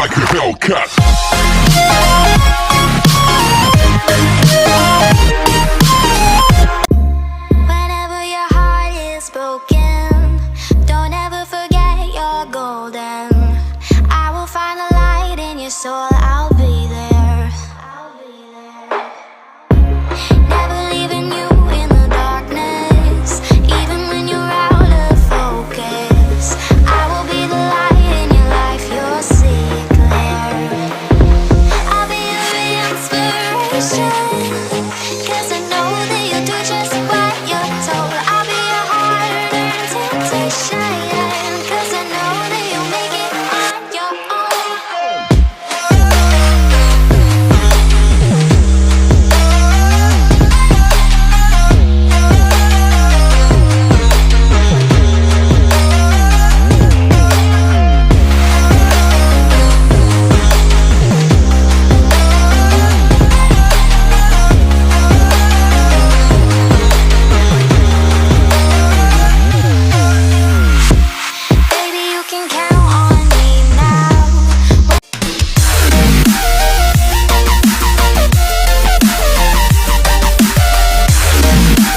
like a Hellcat. Whenever your heart is broken, don't ever forget you're golden. I will find a light in your soul.